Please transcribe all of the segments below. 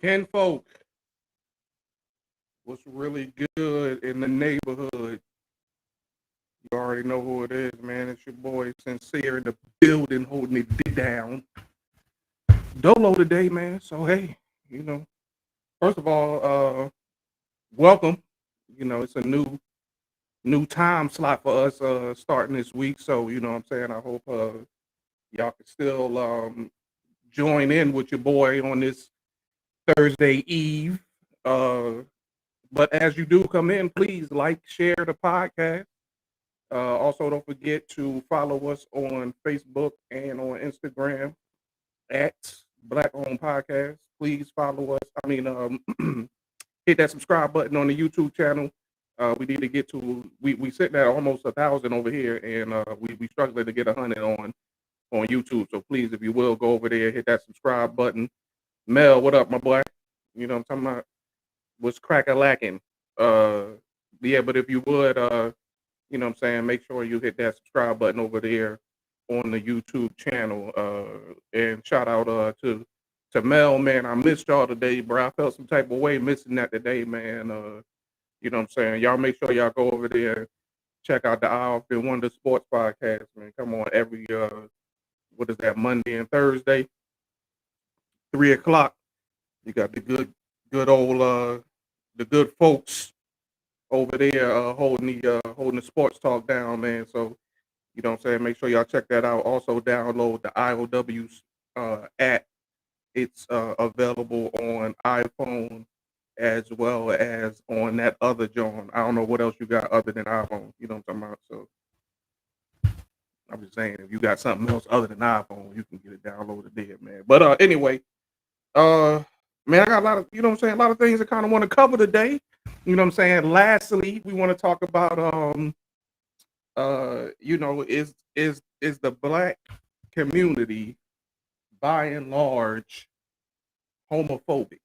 Kinfolk, what's really good in the neighborhood? You already know who it is, man. It's your boy Sincere in the building, holding it down. Dolo today, man. So hey, you know, first of all, welcome. It's a new time slot for us starting this week. So you know what I'm saying. I hope y'all can still join in with your boy on this Thursday Eve. Uh, but as you do come in, please like, share the podcast. Also, don't forget to follow us on Facebook and on Instagram at Black Owned Podcast. Please follow us. Hit that subscribe button on the YouTube channel. We need to get to we sitting at almost 1,000 over here, and we struggling to get 100 on YouTube. So please, if you will, go over there, hit that subscribe button. Mel, what up, my boy? You know what I'm talking about? What's crack a lacking? Yeah, but if you would, you know what I'm saying, make sure you hit that subscribe button over there on the YouTube channel. And shout out to Mel, man. I missed y'all today, bro. I felt some type of way missing that today, man. You know what I'm saying? Y'all make sure y'all go over there, check out the I've Been Wonder Sports Podcast, man. Come on every what is that, Monday and Thursday, 3 o'clock. You got the good old the good folks over there holding the sports talk down, man. So you know what I'm saying? Make sure y'all check that out. Also download the IOW app. It's available on iPhone as well as on that other John. I don't know what else you got other than iPhone. You know what I'm talking about? So I'm just saying, if you got something else other than iPhone, you can get it downloaded there, man. But anyway, uh, man, I got a lot of, you know what I'm saying, a lot of things I kind of want to cover today. You know what I'm saying? Lastly, we want to talk about is the black community by and large homophobic?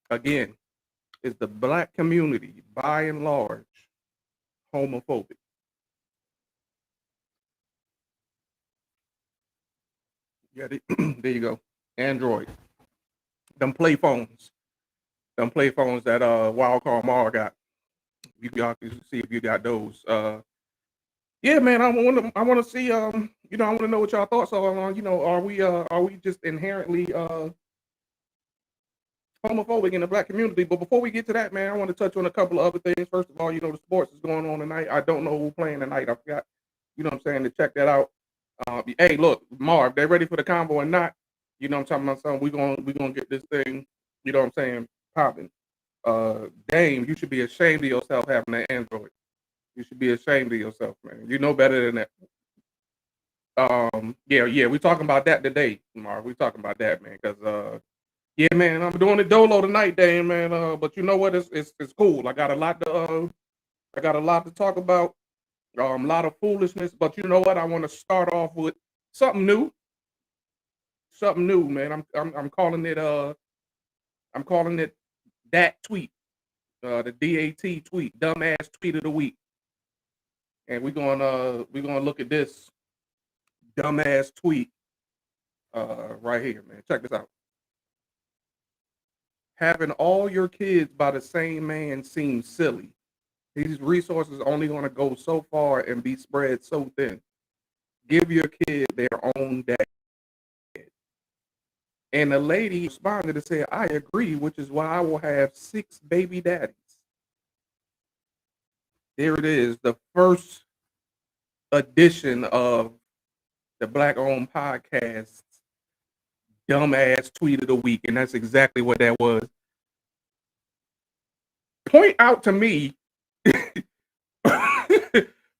Again, is the black community by and large homophobic? Yeah, there you go. Android. Them play phones. Them play phones that Wildcard Mar got. Y'all can see if you got those. Yeah, man, I want to see I want to know what y'all thoughts are on, are we just inherently homophobic in the black community? But before we get to that, man, I want to touch on a couple of other things. First of all, the sports is going on tonight. I don't know who's playing tonight. I forgot, you know what I'm saying, to check that out. Hey, look, Marv, they ready for the combo or not? You know what I'm talking about, son? We gonna get this thing, you know what I'm saying, popping. Dame, you should be ashamed of yourself having an Android. You should be ashamed of yourself, man. You know better than that. Yeah, we talking about that today, Marv. We talking about that, man, because yeah, man, I'm doing it dolo tonight, Dame, man. But you know what? It's cool. I got a lot to talk about. A lot of foolishness, but you know what? I want to start off with something new. Something new, man. I'm calling it I'm calling it that tweet. The DAT tweet, dumbass tweet of the week. And we're gonna look at this dumbass tweet right here, man. Check this out. Having all your kids by the same man seems silly. These resources only going to go so far and be spread so thin. Give your kid their own dad. And the lady responded and said, I agree, which is why I will have 6 baby daddies. There it is, the first edition of the Black Owned Podcast dumbass tweet of the week. And that's exactly what that was. Point out to me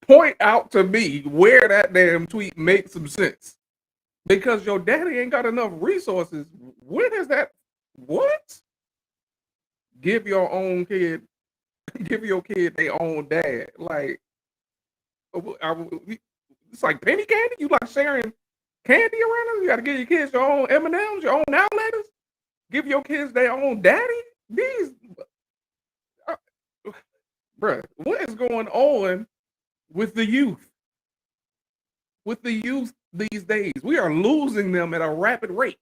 point out to me where that damn tweet makes some sense. Because your daddy ain't got enough resources. When is that? What? Give your own kid, give your kid their own dad. Like, it's like penny candy. You like sharing candy around them? You got to give your kids your own M&Ms, your own now letters. Give your kids their own daddy. These, uh, bruh, what is going on with the youth? With the youth these days, we are losing them at a rapid rate.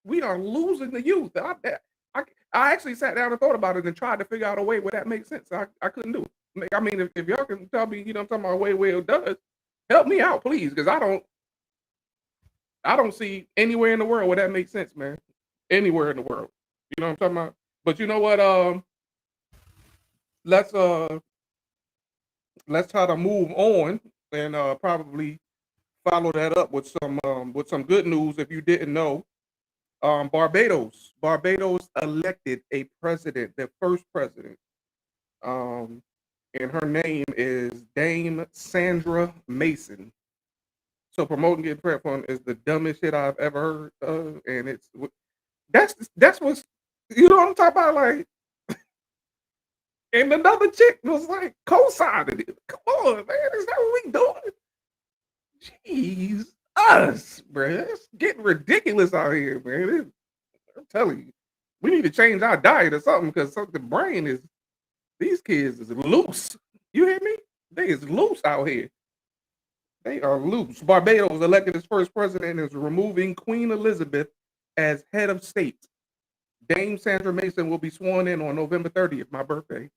We are losing the youth. I, I actually sat down and thought about it and tried to figure out a way where that makes sense. I couldn't do it. I mean, if y'all can tell me, I'm talking about a way where it does, help me out, please, because I don't see anywhere in the world where that makes sense, man. Anywhere in the world. You know what I'm talking about? But you know what? Let's uh let's try to move on and probably follow that up with some good news if you didn't know. Barbados elected a president, their first president. Um and her name is Dame Sandra Mason. So promoting getting prep on is the dumbest shit I've ever heard of, and that's what's you know what I'm talking about, like. And another chick was like co-signing it. Come on, man, is that what we doing? Jeez, us, bro. It's getting ridiculous out here, man. I'm telling you, we need to change our diet or something because the brain is these kids is loose. You hear me? They is loose out here. They are loose. Barbados elected its first president and is removing Queen Elizabeth as head of state. Dame Sandra Mason will be sworn in on November 30th, my birthday.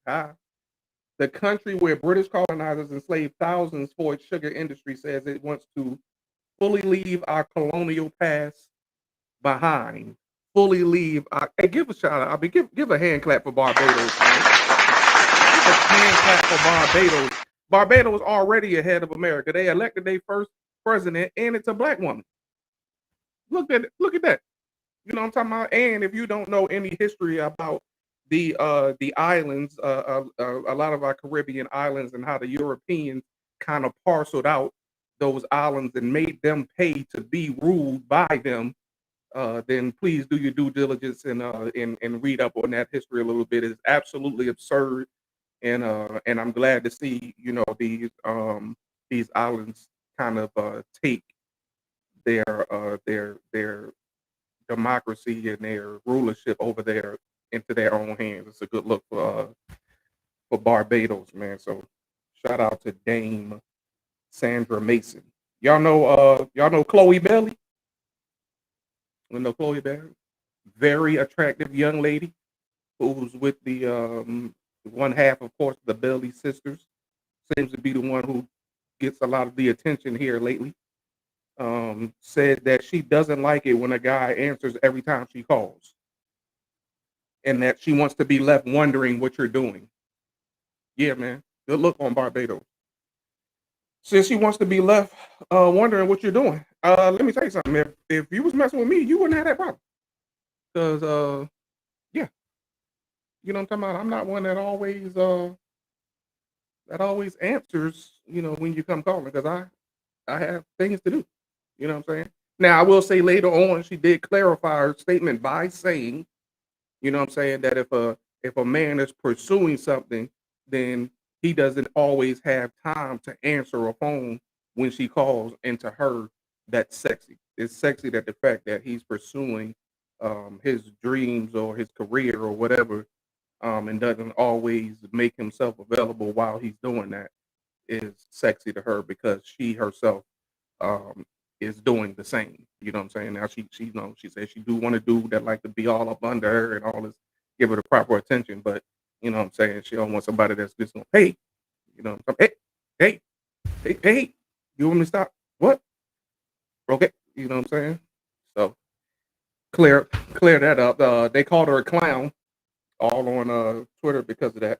The country where British colonizers enslaved thousands for its sugar industry says it wants to fully leave our colonial past behind. Fully leave. Hey, give a shout out. I mean, give a hand clap for Barbados, man. Give a hand clap for Barbados. Barbados already ahead of America. They elected their first president, and it's a black woman. Look at it. Look at that. You know what I'm talking about? And if you don't know any history about the islands, a lot of our Caribbean islands, and how the Europeans kind of parceled out those islands and made them pay to be ruled by them, then please do your due diligence and read up on that history a little bit. It's absolutely absurd, and I'm glad to see these islands kind of take their democracy and their rulership over there into their own hands. It's a good look for Barbados, man. So shout out to Dame Sandra Mason. Y'all know Chloe Bailey? You know Chloe Bailey? Very attractive young lady who's with the one half, of course, the Bailey sisters. Seems to be the one who gets a lot of the attention here lately. Said that she doesn't like it when a guy answers every time she calls, and that she wants to be left wondering what you're doing. Yeah, man. Good look on Barbados. Since she wants to be left wondering what you're doing. Let me tell you something. If you was messing with me, you wouldn't have that problem. Cause yeah, you know what I'm talking about. I'm not one that always answers, when you come calling, because I have things to do. You know what I'm saying? Now I will say later on she did clarify her statement by saying, you know what I'm saying, that if a man is pursuing something, then he doesn't always have time to answer a phone when she calls, and to her that's sexy. It's sexy that the fact that he's pursuing his dreams or his career or whatever, and doesn't always make himself available while he's doing that is sexy to her because she herself um, is doing the same. You know what I'm saying? Now she says she do want to do that, like to be all up under her and all this, give her the proper attention. But you know what I'm saying? She don't want somebody that's just gonna, hey, hey, hey, hey, you want me to stop? What? Okay, you know what I'm saying? So clear that up. They called her a clown all on Twitter because of that.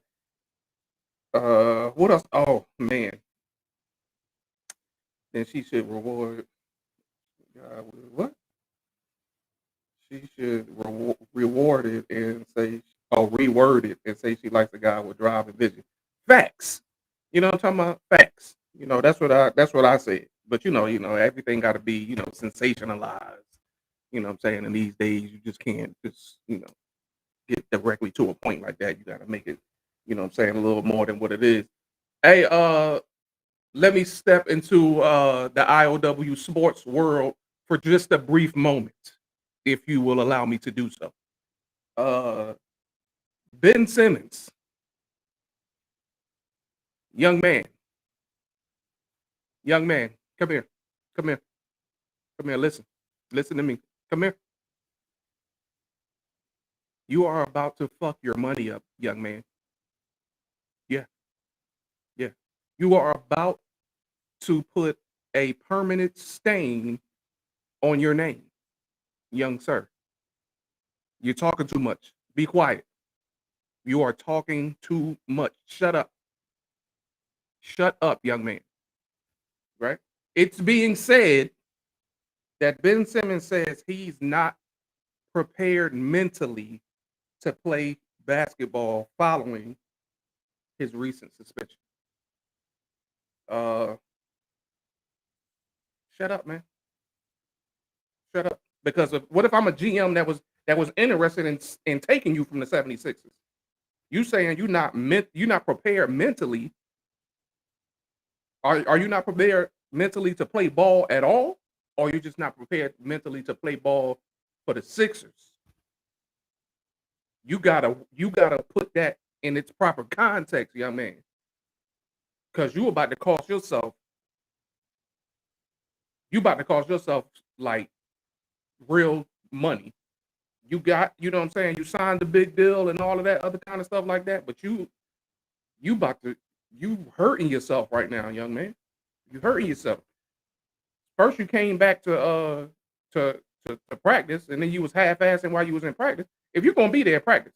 What else? Oh man, then she should reward. What? She should reward it and say, or reword it and say she likes a guy with drive and vision. Facts. You know what I'm talking about? Facts. That's what I said. But everything got to be sensationalized. You know what I'm saying? And these days, you just can't just get directly to a point like that. You got to make it, what I'm saying, a little more than what it is. Hey, let me step into the IOW sports world for just a brief moment, if you will allow me to do so. Uh, Ben Simmons, young man, young man, come here, come here, come here. Listen to me. Come here. You are about to fuck your money up, young man. Yeah, yeah. You are about to put a permanent stain on your name, young sir. You're talking too much. Be quiet. You are talking too much. Shut up. Shut up, young man. Right? It's being said that Ben Simmons says he's not prepared mentally to play basketball following his recent suspension. Uh, Shut up, man. Shut up. Because what if I'm a GM that was interested in taking you from the 76ers? You saying you're not prepared mentally. Are you not prepared mentally to play ball at all? Or you just not prepared mentally to play ball for the Sixers? You gotta put that in its proper context, young man. Cause you about to cost yourself like real money. You know what I'm saying? You signed the big deal and all of that other kind of stuff like that, but you about to you hurting yourself right now, young man. You hurting yourself. First you came back to to practice and then you was half assing while you was in practice. If you're gonna be there at practice,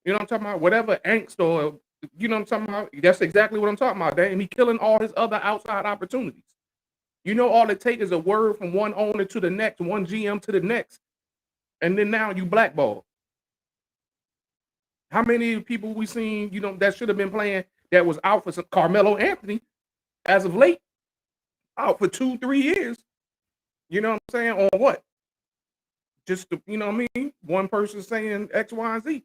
you know what I'm talking about? Whatever angst or you know what I'm talking about? That's exactly what I'm talking about. Damn, he killing all his other outside opportunities. You know, all it takes is a word from one owner to the next, one GM to the next, and then now you blackball. How many people we seen, that should have been playing that was out for some Carmelo Anthony as of late, out for 2, 3 years. You know what I'm saying? On what? Just to, you know what I mean? One person saying X, Y, and Z.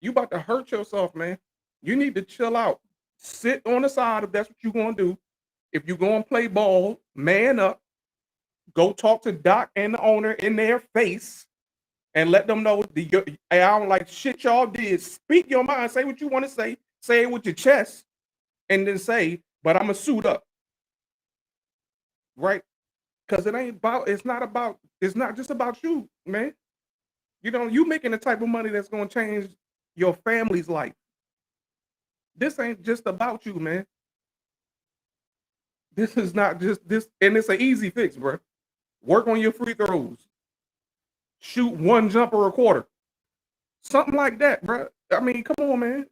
You about to hurt yourself, man. You need to chill out. Sit on the side if that's what you're gonna do. If you're gonna play ball, man up. Go talk to Doc and the owner in their face and let them know I don't like shit y'all did. Speak your mind. Say what you want to say. Say it with your chest, and then say, "But I'm gonna suit up." Right? Because it's not just about you, man. You making the type of money that's gonna change your family's life. This ain't just about you, man. This is not just this, and it's an easy fix, bro. Work on your free throws. Shoot one jumper a quarter. Something like that, bro. I mean, come on, man.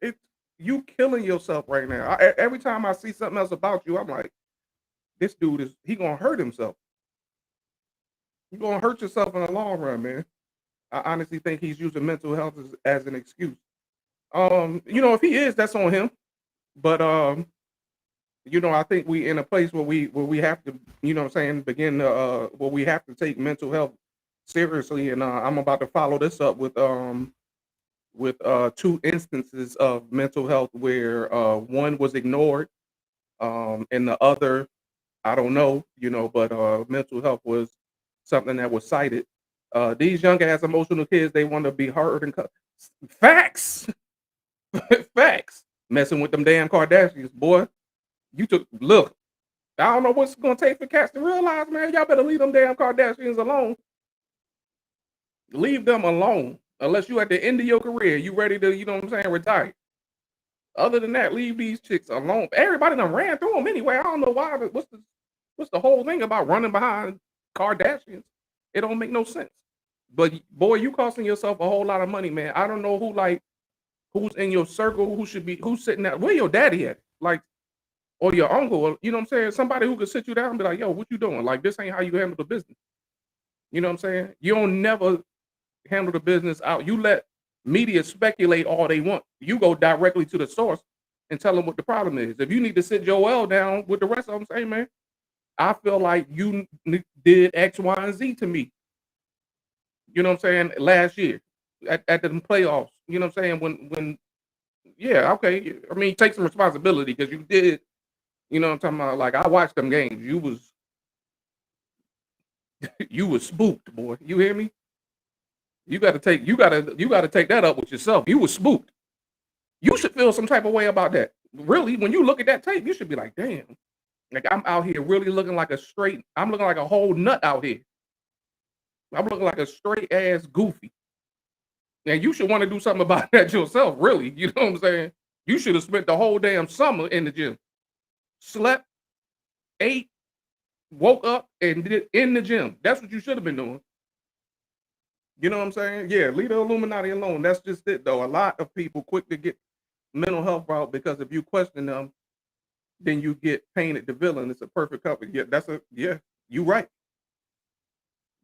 You killing yourself right now. Every time I see something else about you, I'm like, this dude he gonna hurt himself. You gonna hurt yourself in the long run, man. I honestly think he's using mental health as an excuse. If he is, that's on him. But I think we in a place where we have to, what I'm saying, begin to where we have to take mental health seriously. And I'm about to follow this up with two instances of mental health where one was ignored, and the other, I don't know, but mental health was something that was cited. These young ass emotional kids, they want to be heard and facts. Facts. Messing with them damn Kardashians, boy. Look. I don't know what's gonna take for cats to realize, man. Y'all better leave them damn Kardashians alone. Leave them alone. Unless you at the end of your career, you ready to, retire. Other than that, leave these chicks alone. Everybody done ran through them anyway. I don't know why. But what's the whole thing about running behind Kardashians? It don't make no sense. But boy, you costing yourself a whole lot of money, man. I don't know who's in your circle, who's sitting there. Where your daddy at? Like, or your uncle, or, you know what I'm saying? Somebody who could sit you down and be like, yo, what you doing? Like, this ain't how you handle the business. You know what I'm saying? You don't never handle the business out. You let media speculate all they want. You go directly to the source and tell them what the problem is. If you need to sit Joel down with the rest of them, say, man, I feel like you did X, Y, and Z to me. You know what I'm saying? Last year at the playoffs. You know what I'm saying? When yeah, okay. I mean, take some responsibility because you did. You know what I'm talking about? Like, I watched them games. You was spooked, boy. You hear me? You gotta take that up with yourself. You was spooked. You should feel some type of way about that. Really, when you look at that tape, you should be like, damn. Like, I'm out here really looking like I'm looking like a whole nut out here. I'm looking like a straight ass goofy. And you should want to do something about that yourself, really. You know what I'm saying? You should have spent the whole damn summer in the gym. Slept, ate, woke up, and did in the gym. That's what you should have been doing. You know what I'm saying? Yeah, leave the Illuminati alone. That's just it, though. A lot of people quick to get mental health out because if you question them, then you get painted the villain. It's a perfect couple. Yeah, you right.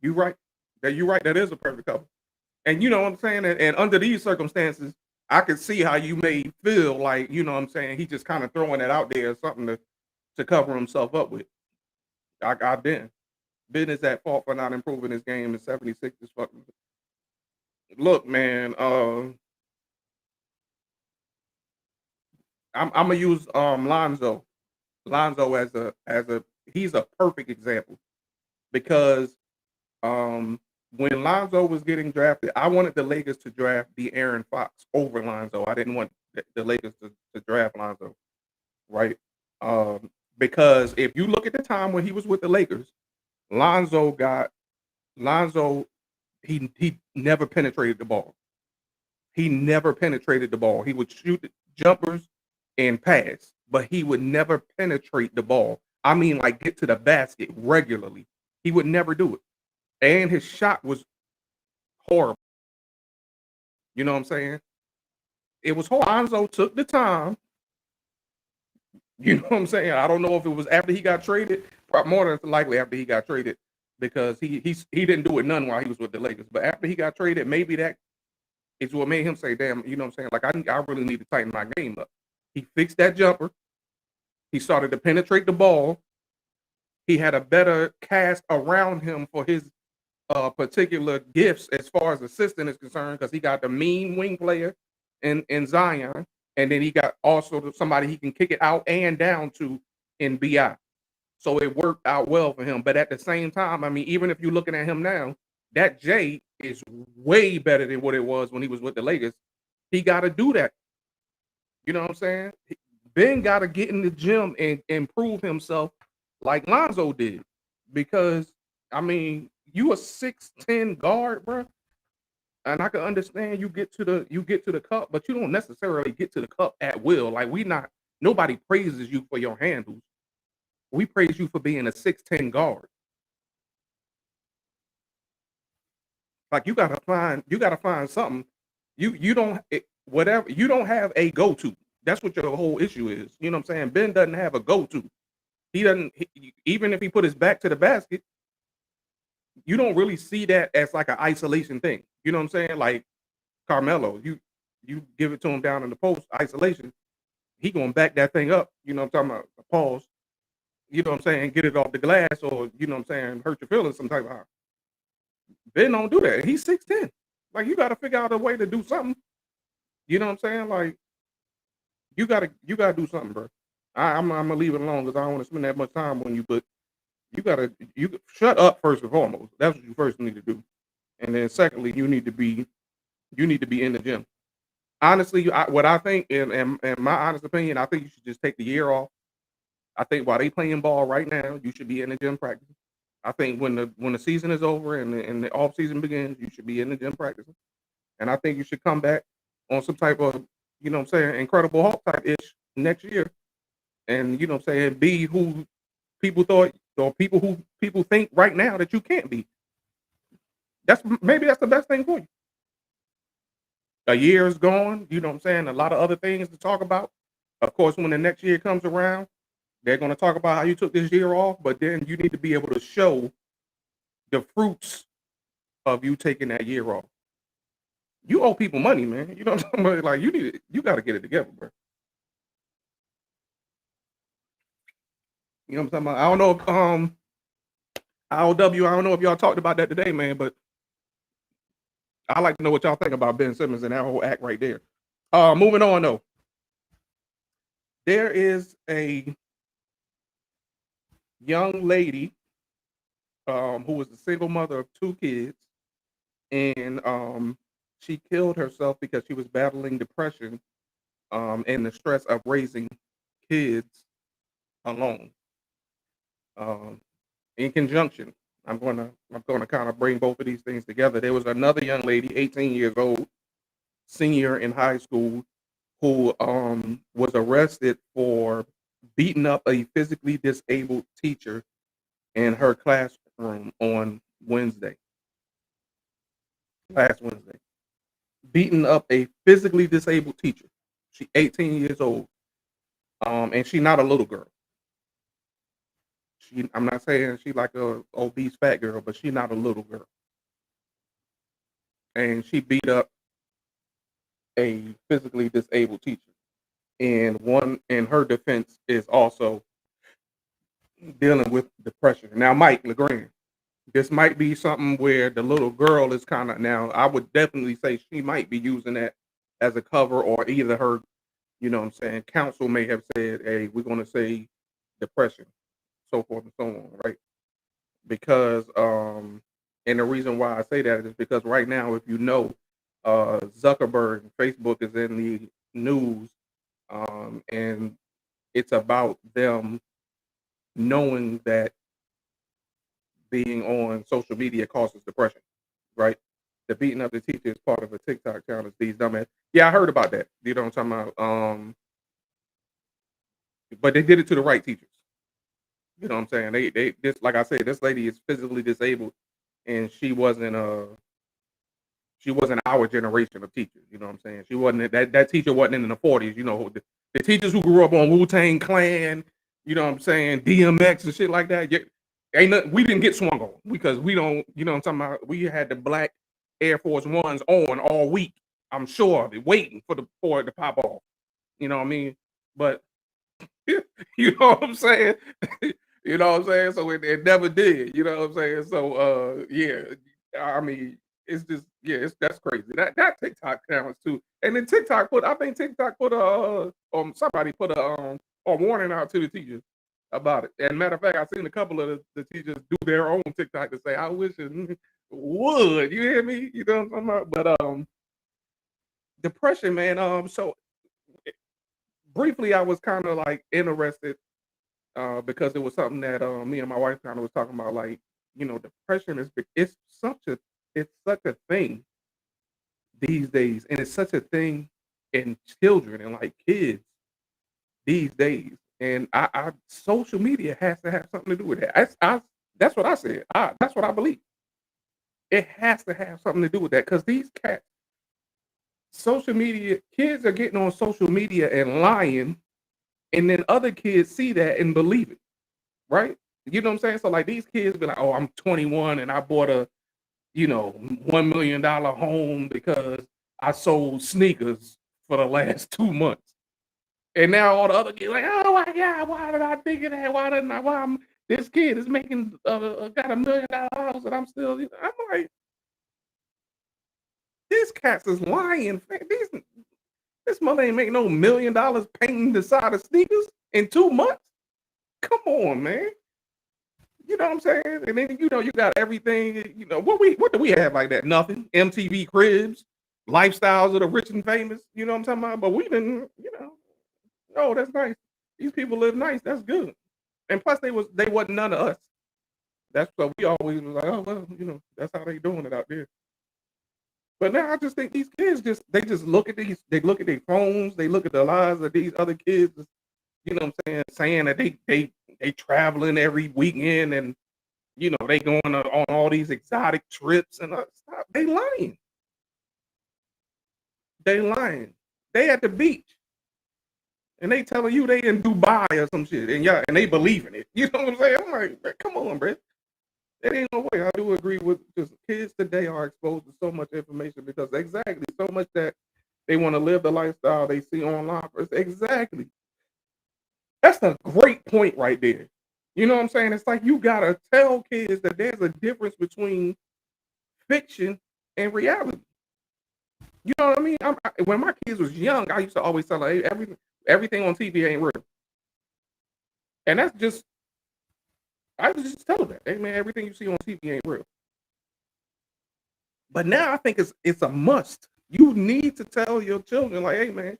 You right. That you right. That is a perfect couple. And you know what I'm saying? And under these circumstances, I can see how you may feel like, you know what I'm saying, he just kind of throwing it out there as something to cover himself up with. I've been. Ben is at fault for not improving his game in 76 is fucking look, man, I'm gonna use Lonzo. Lonzo as a he's a perfect example because when Lonzo was getting drafted, I wanted the Lakers to draft the Aaron Fox over Lonzo. I didn't want the Lakers to draft Lonzo, right? Because if you look at the time when he was with the Lakers, Lonzo got Lonzo. He never penetrated the ball. He never penetrated the ball. He would shoot jumpers and pass, but he would never penetrate the ball. I mean, like get to the basket regularly. He would never do it. And his shot was horrible. You know what I'm saying? It was horrible. Lonzo took the time. You know what I'm saying? I don't know if it was after he got traded, or more than likely after he got traded, because he didn't do it none while he was with the Lakers. But after he got traded, maybe that is what made him say, "Damn, you know what I'm saying? Like I really need to tighten my game up." He fixed that jumper. He started to penetrate the ball. He had a better cast around him for his particular gifts as far as assistant is concerned, because he got the mean wing player in Zion, and then he got also somebody he can kick it out and down to in Bi. So it worked out well for him. But at the same time, I mean, even if you're looking at him now, that J is way better than what it was when he was with the Lakers. He got to do that. You know what I'm saying? Ben got to get in the gym and improve himself like Lonzo did. Because, I mean, you a 6'10 guard, bro. And I can understand you get to the cup, but you don't necessarily get to the cup at will. Like nobody praises you for your handles. We praise you for being a 6'10 guard. Like you gotta find something. You don't whatever you don't have a go-to. That's what your whole issue is. You know what I'm saying? Ben doesn't have a go-to. He doesn't even if he put his back to the basket, you don't really see that as like an isolation thing. You know what I'm saying? Like Carmelo, you give it to him down in the post isolation, he gonna back that thing up. You know what I'm talking about? Pause. You know what I'm saying? Get it off the glass, or you know what I'm saying, hurt your feelings some type of how. Ben don't do that. He's 6'10. Like you gotta figure out a way to do something. You know what I'm saying? Like you gotta do something, bro. I'm gonna leave it alone because I don't want to spend that much time on you, but you shut up first and foremost. That's what you first need to do. And then secondly, you need to be in the gym. Honestly, what I think, in my honest opinion, I think you should just take the year off. I think while they playing ball right now, you should be in the gym practicing. I think when the season is over and the off season begins, you should be in the gym practicing. And I think you should come back on some type of, you know what I'm saying, Incredible Hulk type ish next year. And you know what I'm saying, be who people thought or people who people think right now that you can't be. That's the best thing for you. A year is gone, you know what I'm saying? A lot of other things to talk about. Of course, when the next year comes around, they're going to talk about how you took this year off, but then you need to be able to show the fruits of you taking that year off. You owe people money, man. You know what I'm talking about? Like you got to get it together, bro. You know what I'm talking about? I don't know if IOW, I don't know if y'all talked about that today, man, but I like to know what y'all think about Ben Simmons and that whole act right there. Moving on though. There is a young lady who was a single mother of two kids, and she killed herself because she was battling depression and the stress of raising kids alone. Um, in conjunction, I'm gonna kind of bring both of these things together. There was another young lady, 18 years old. senior in high school who was arrested for beating up a physically disabled teacher in her classroom on Wednesday, last Wednesday. Beating up a physically disabled teacher. She 18 years old. And she not a little girl. I'm not saying she like a obese fat girl, but she not a little girl. And she beat up a physically disabled teacher. And one in her defense is also dealing with depression. Now, Mike LeGrand, this might be something where the little girl is kind of now. I would definitely say she might be using that as a cover, or either her, you know what I'm saying, counsel may have said, hey, we're going to say depression, so forth and so on, right? Because and the reason why I say that is because right now, if you know, Zuckerberg and Facebook is in the news, and it's about them knowing that being on social media causes depression, right? The beating up the teacher is part of a TikTok challenge. These dumbass. Yeah, I heard about that. You know what I'm talking about? But they did it to the right teachers. You know what I'm saying? They this, like I said, this lady is physically disabled, and she wasn't our generation of teachers. You know what I'm saying? She wasn't that teacher wasn't in the 40s. You know, the teachers who grew up on Wu-Tang Clan, you know what I'm saying, DMX and shit like that. Yeah, ain't nothing, we didn't get swung on because we don't, you know what I'm talking about? We had the black Air Force Ones on all week. I'm sure of it, waiting for it to pop off. You know what I mean? But you know what I'm saying? You know what I'm saying? So it never did. You know what I'm saying? So yeah, I mean, it's just yeah, that's crazy. That TikTok counts too. And then I think TikTok put somebody put a warning out to the teachers about it. And matter of fact, I've seen a couple of the teachers do their own TikTok to say, I wish it would. You hear me? You know what I'm talking about? But depression, man. So briefly, I was kind of like interested because it was something that me and my wife kind of was talking about. Like, you know, depression it's such a thing these days, and it's such a thing in children and like kids these days. And I social media has to have something to do with that. That's what I said. That's what I believe. It has to have something to do with that because these cats, social media kids are getting on social media and lying, and then other kids see that and believe it. Right? You know what I'm saying? So like these kids be like, "Oh, I'm 21 and I bought a, $1 million home because I sold sneakers for the last 2 months." And now all the other kids like, "Oh my God, why did I think of that? Why didn't I? This kid is making got $1 million house and I'm still." I'm like, this cats is lying. This mother ain't make no $1 million painting the side of sneakers in 2 months. Come on, man. You know what I'm saying? And then you got everything. What do we have like that? Nothing. MTV Cribs, lifestyles of the rich and famous. You know what I'm talking about? But we didn't. No, that's nice. These people live nice. That's good. And plus, they wasn't none of us. That's what we always was like. Oh well, that's how they doing it out there. But now I just think these kids just look at they look at their phones, they look at the lives of these other kids. You know what I'm saying that they traveling every weekend and they going on all these exotic trips and stop. They lying. They lying. They at the beach and they telling you they in Dubai or some shit, and yeah, and they believe in it. You know what I'm saying? I'm like, man, come on, bro. There ain't no way. I do agree with just kids today are exposed to so much information because exactly so much that they want to live the lifestyle they see online. Exactly. That's a great point right there. You know what I'm saying? It's like you gotta tell kids that there's a difference between fiction and reality. You know what I mean? When my kids was young, I used to always tell them, hey, everything on TV ain't real. And that's just, I just tell them that, hey man, everything you see on TV ain't real. But now I think it's a must. You need to tell your children, like, hey man,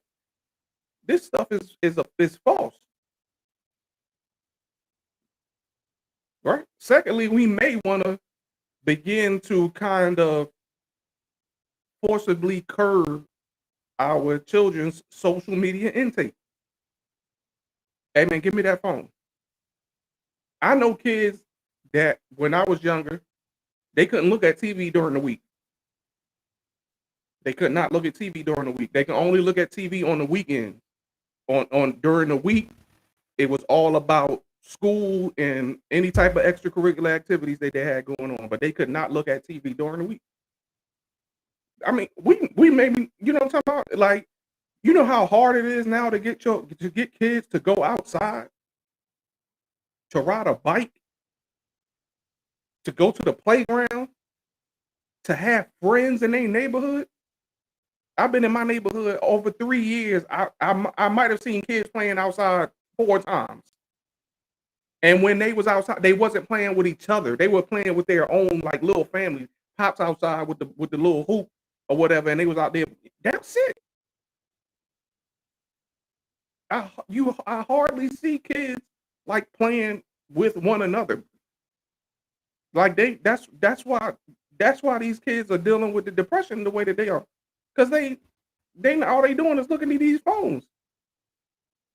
this stuff is false, right? Secondly, we may want to begin to kind of forcibly curb our children's social media intake. Hey man, give me that phone. I know kids that when I was younger, they couldn't look at TV during the week. They could not look at TV during the week. They can only look at TV on the weekend. On during the week, it was all about school and any type of extracurricular activities that they had going on, but they could not look at TV during the week. I mean, we maybe you know what I'm talking about? Like, you know how hard it is now to get kids to go outside, to ride a bike, to go to the playground, to have friends in their neighborhood. I've been in my neighborhood over 3 years. I might have seen kids playing outside 4 times. And when they was outside, they wasn't playing with each other. They were playing with their own like little families. Pops outside with the little hoop or whatever, and they was out there. That's it. I hardly see kids like playing with one another. Like that's why these kids are dealing with the depression the way that they are, because they all they doing is looking at these phones,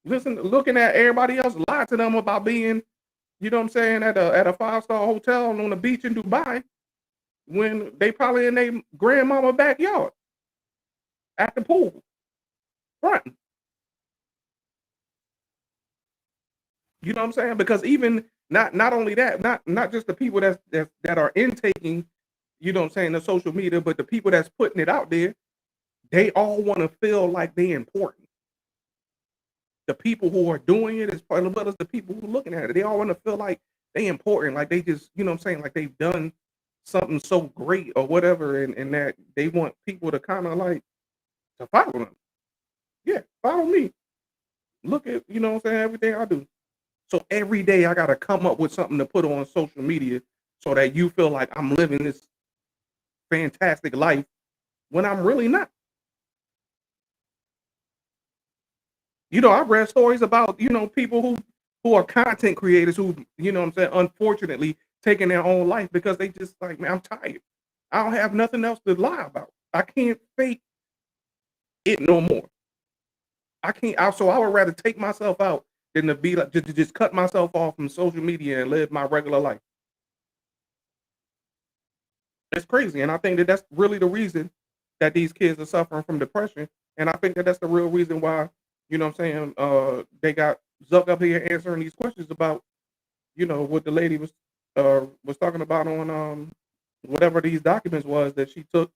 looking at everybody else lie to them about being, you know what I'm saying, at a 5-star hotel on the beach in Dubai when they probably in their grandmama backyard at the pool front. You know what I'm saying? Because even not only that, not just the people that are intaking, you know what I'm saying, the social media, but the people that's putting it out there, they all want to feel like they important. The people who are doing it as well as the people who are looking at it, they all want to feel like they important, like they just, you know what I'm saying, like they've done something so great or whatever, and that they want people to kind of like to follow them. Yeah, follow me. Look at, you know what I'm saying, everything I do. So every day I gotta come up with something to put on social media so that you feel like I'm living this fantastic life when I'm really not. You know, I've read stories about, you know, people who are content creators who, you know what I'm saying, unfortunately taking their own life because they just like, man, I'm tired. I don't have nothing else to lie about. I can't fake it no more. I can't. So I would rather take myself out than to be like to just cut myself off from social media and live my regular life. It's crazy, and I think that that's really the reason that these kids are suffering from depression, and I think that that's the real reason why, you know what I'm saying, they got Zuck up here answering these questions about, you know, what the lady was talking about on, whatever these documents was that she took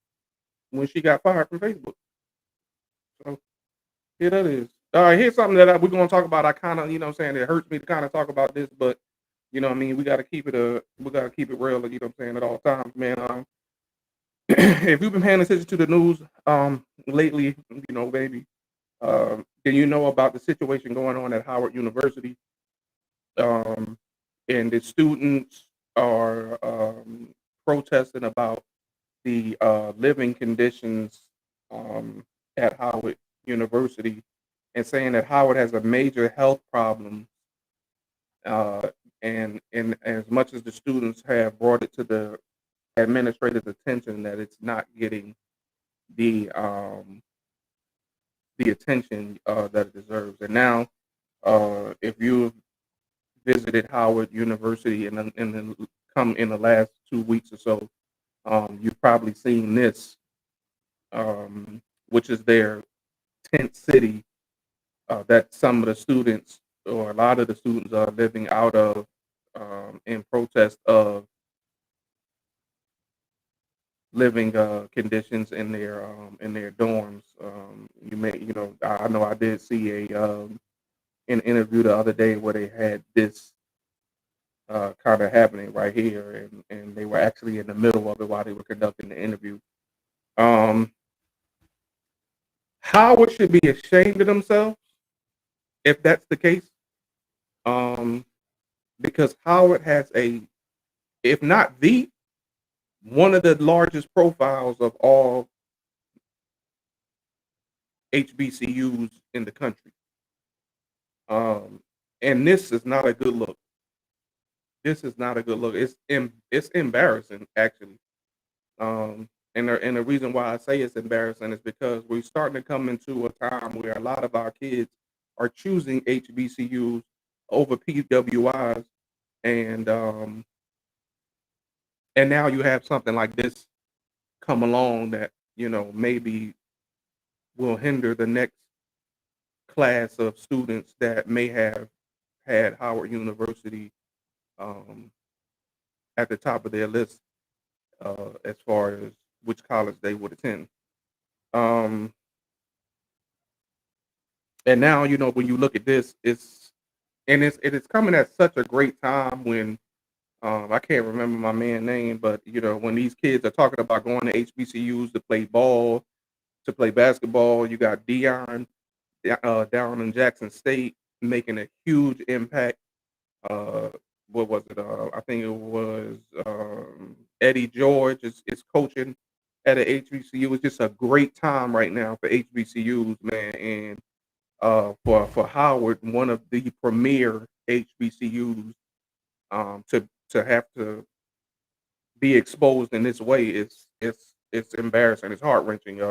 when she got fired from Facebook. So, yeah, that is. Here's something that we're gonna talk about. I kinda, you know what I'm saying, it hurts me to kinda talk about this, but, you know what I mean, we gotta keep it real, you know what I'm saying, at all times, man. If you've been paying attention to the news lately, you know, baby, then you know about the situation going on at Howard University, um, and the students are protesting about the living conditions um, at Howard University, and saying that Howard has a major health problem, uh, and as much as the students have brought it to the administrator's attention, that it's not getting the um, the attention that it deserves. And now, if you visited Howard University come in the last 2 weeks or so, you've probably seen this, which is their tent city that some of the students or a lot of the students are living out of in protest of living conditions in their dorms. You know, I know I did see an interview the other day where they had this kind of happening right here, and they were actually in the middle of it while they were conducting the interview. Um, Howard should be ashamed of themselves if that's the case, um, because Howard has if not one of the largest profiles of all HBCUs in the country. Um, and this is not a good look. This is not a good look. It's embarrassing actually. Um, And the reason why I say it's embarrassing is because we're starting to come into a time where a lot of our kids are choosing HBCUs over PWIs, and and now you have something like this come along that maybe will hinder the next class of students that may have had Howard University um, at the top of their list as far as which college they would attend. Um, and now, when you look at this, it's coming at such a great time when I can't remember my man's name, but when these kids are talking about going to HBCUs to play ball, to play basketball, you got Dion down in Jackson State making a huge impact. Uh, what was it? I think it was Eddie George is coaching at a HBCU. It's just a great time right now for HBCUs, man, and for Howard, one of the premier HBCUs, to have to be exposed in this way it's embarrassing. It's heart wrenching.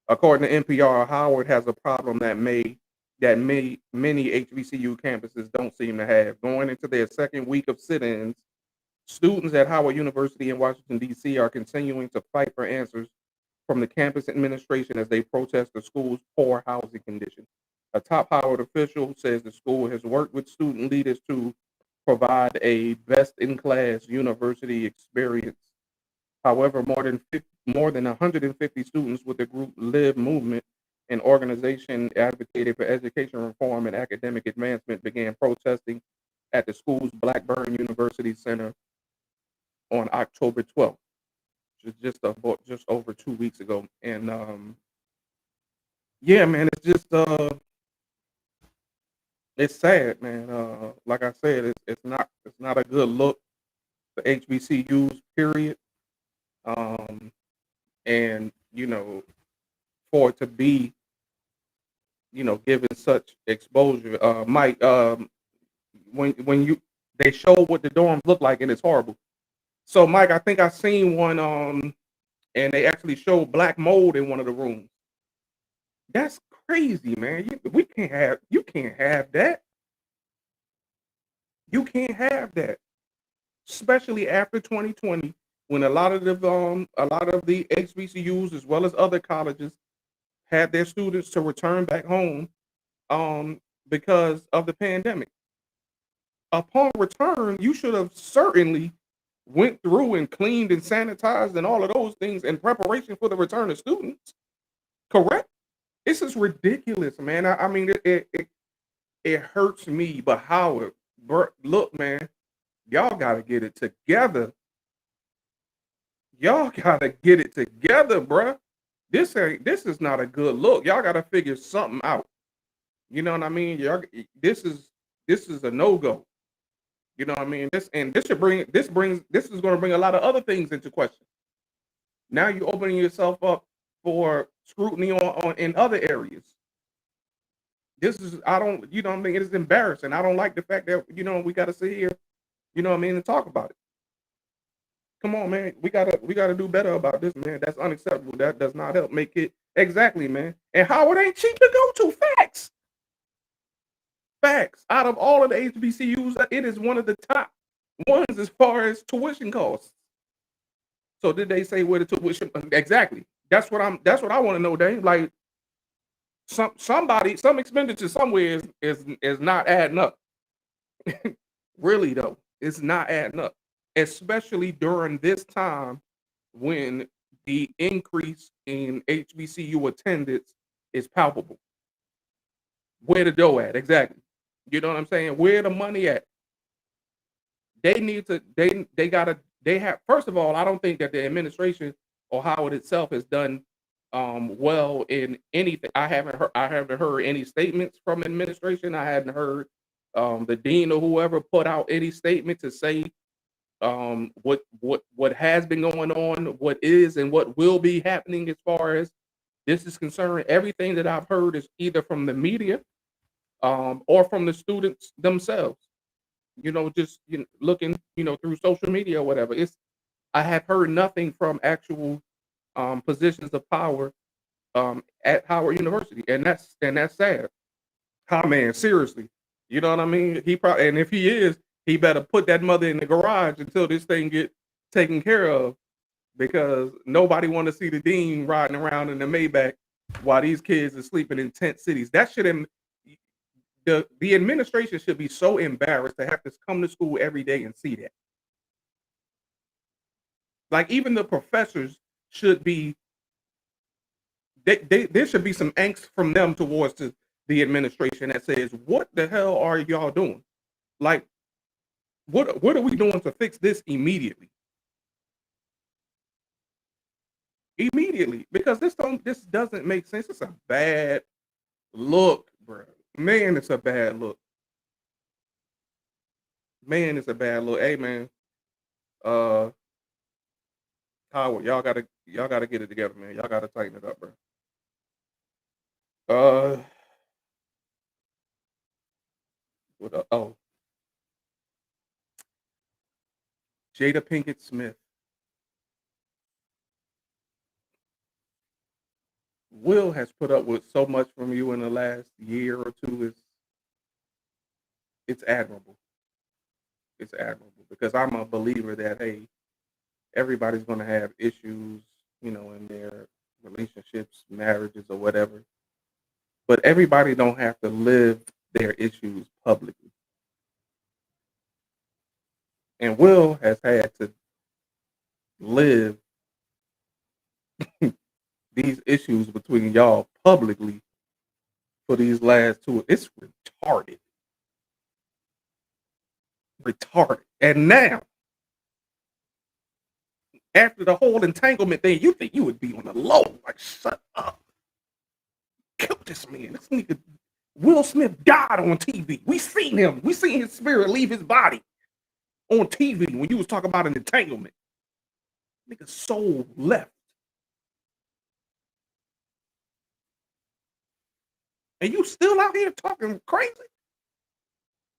According to NPR, Howard has a problem that many HBCU campuses don't seem to have. Going into their second week of sit-ins, students at Howard University in Washington, D.C. are continuing to fight for answers from the campus administration as they protest the school's poor housing conditions. A top Howard official says the school has worked with student leaders to provide a best-in-class university experience. However, more than 150 students with the group Live movement, an organization advocating for education reform and academic advancement, began protesting at the school's Blackburn University Center on October 12th, just over 2 weeks ago. And yeah, man, it's sad, man. Like I said, it's not a good look for HBCUs, period. Um, and for it to be given such exposure, Mike, when you they show what the dorms look like, and it's horrible. So, Mike, I think I seen one, and they actually showed black mold in one of the rooms. That's crazy, man. You can't have that. You can't have that, especially after 2020, when a lot of the HBCUs as well as other colleges had their students to return back home because of the pandemic. Upon return, you should have certainly went through and cleaned and sanitized and all of those things in preparation for the return of students. Correct? This is ridiculous, man. I mean, it hurts me, but Howard, look, man, y'all gotta get it together. Y'all gotta get it together, bruh. This is not a good look. Y'all gotta figure something out. You know what I mean? This is a no go. You know what I mean? This is going to bring a lot of other things into question. Now you're opening yourself up for scrutiny on in other areas. This is I don't you know what I mean? It is embarrassing. I don't like the fact that we got to sit here, what I mean, and talk about it. Come on, man. We gotta do better about this, man. That's unacceptable. That does not help make it exactly, man. And Howard ain't cheap to go to. Facts. Facts. Out of all of the HBCUs, it is one of the top ones as far as tuition costs. So did they say where the tuition exactly? That's what I want to know, Dave. Like some expenditure somewhere is not adding up. Really though, it's not adding up. Especially during this time when the increase in HBCU attendance is palpable. Where the dough at? Exactly. You know what I'm saying? Where the money at? They need to. They gotta. They have. First of all, I don't think that the administration or Howard itself has done well in anything. I haven't heard any statements from administration. I hadn't heard the dean or whoever put out any statement to say what has been going on, what is and what will be happening as far as this is concerned. Everything that I've heard is either from the media or from the students themselves. Just looking, through social media or whatever. I have heard nothing from actual positions of power at Howard University, and that's sad. How man, seriously, you know what I mean? He probably, and if he is, he better put that mother in the garage until this thing get taken care of, because nobody want to see the dean riding around in the Maybach while these kids are sleeping in tent cities. That should the administration should be so embarrassed to have to come to school every day and see that. Like even the professors should be there should be some angst from them towards the administration that says, "What the hell are y'all doing? Like, what are we doing to fix this immediately? Immediately, because this doesn't make sense. It's a bad look, bro. Man, it's a bad look. Man, it's a bad look. Hey, man, uh, Howard, y'all gotta get it together, man. Y'all gotta tighten it up, bro. Uh, oh, Jada Pinkett Smith. Will has put up with so much from you in the last year or two. It's admirable. It's admirable because I'm a believer that hey, everybody's gonna have issues, in their relationships, marriages, or whatever. But everybody don't have to live their issues publicly. And Will has had to live these issues between y'all publicly for these last two. It's retarded. Retarded. And now, after the whole entanglement thing, you think you would be on the low. Like, shut up. Kill this man. This nigga Will Smith died on TV. We seen him. We seen his spirit leave his body on TV when you was talking about an entanglement. Nigga's soul left. And you still out here talking crazy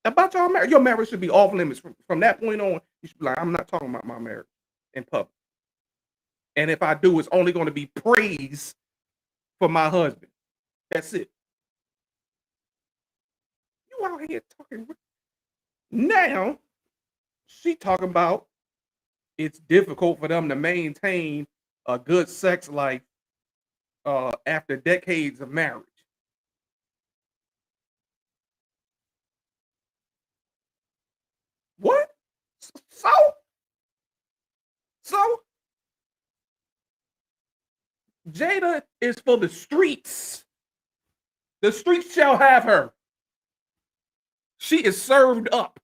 about your marriage. Your marriage should be off limits from that point on. You should be like, I'm not talking about my marriage in public. And if I do, it's only going to be praise for my husband. That's it. You out here talking. Now, she talking about it's difficult for them to maintain a good sex life after decades of marriage. What? So? So? Jada is for the streets. The streets shall have her. She is served up.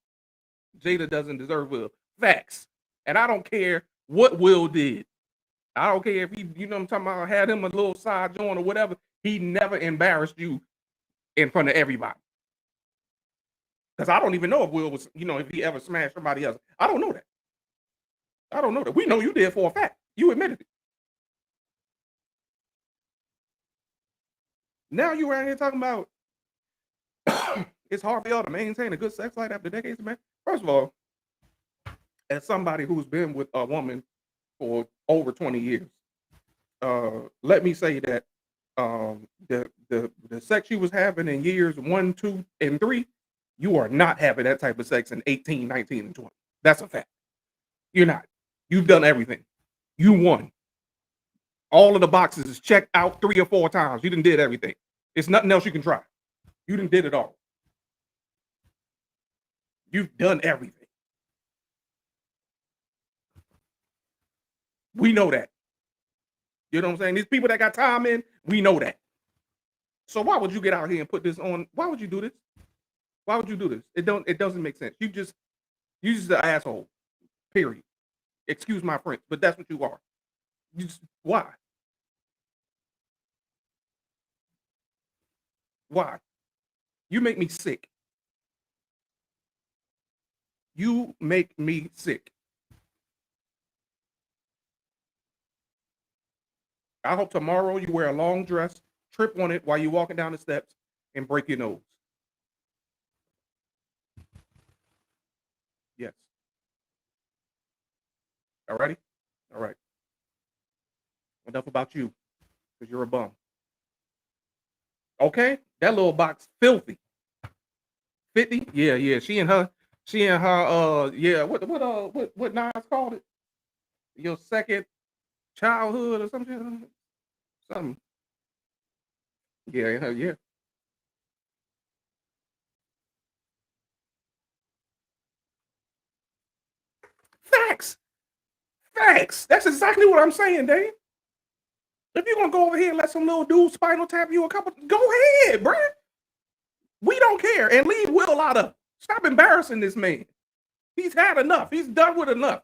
Jada doesn't deserve Will. Facts. And I don't care what Will did. I don't care if he, what I'm talking about, had him a little side joint or whatever. He never embarrassed you in front of everybody. Because I don't even know if Will was, if he ever smashed somebody else. I don't know that. I don't know that. We know you did for a fact. You admitted it. Now you around here talking about it's hard for y'all to maintain a good sex life after decades of marriage. First of all, as somebody who's been with a woman for over 20 years, let me say that the sex you was having in years 1, 2, and 3, you are not having that type of sex in 18, 19, and 20. That's a fact. You're not. You've done everything. You won. All of the boxes is checked out 3 or 4 times. You done did everything. It's nothing else you can try. You done did it all. You've done everything. We know that. You know what I'm saying? These people that got time in, we know that. So why would you get out here and put this on? Why would you do this? Why would you do this? It doesn't make sense. You just an asshole. Period. Excuse my French, but that's what you are. Why? Why? You make me sick. You make me sick. I hope tomorrow you wear a long dress, trip on it while you're walking down the steps, and break your nose. Yes. All righty? All right. Enough about you, because you're a bum. Okay? That little box filthy. 50? Yeah, yeah. She and her yeah, what Nas called it? Your second childhood or something? Something. Yeah, yeah. Facts. Facts. That's exactly what I'm saying, Dave. If you're gonna go over here and let some little dude spinal tap you a couple, go ahead, bruh. We don't care. And leave Will out of it. Stop embarrassing this man. He's had enough. He's done with enough.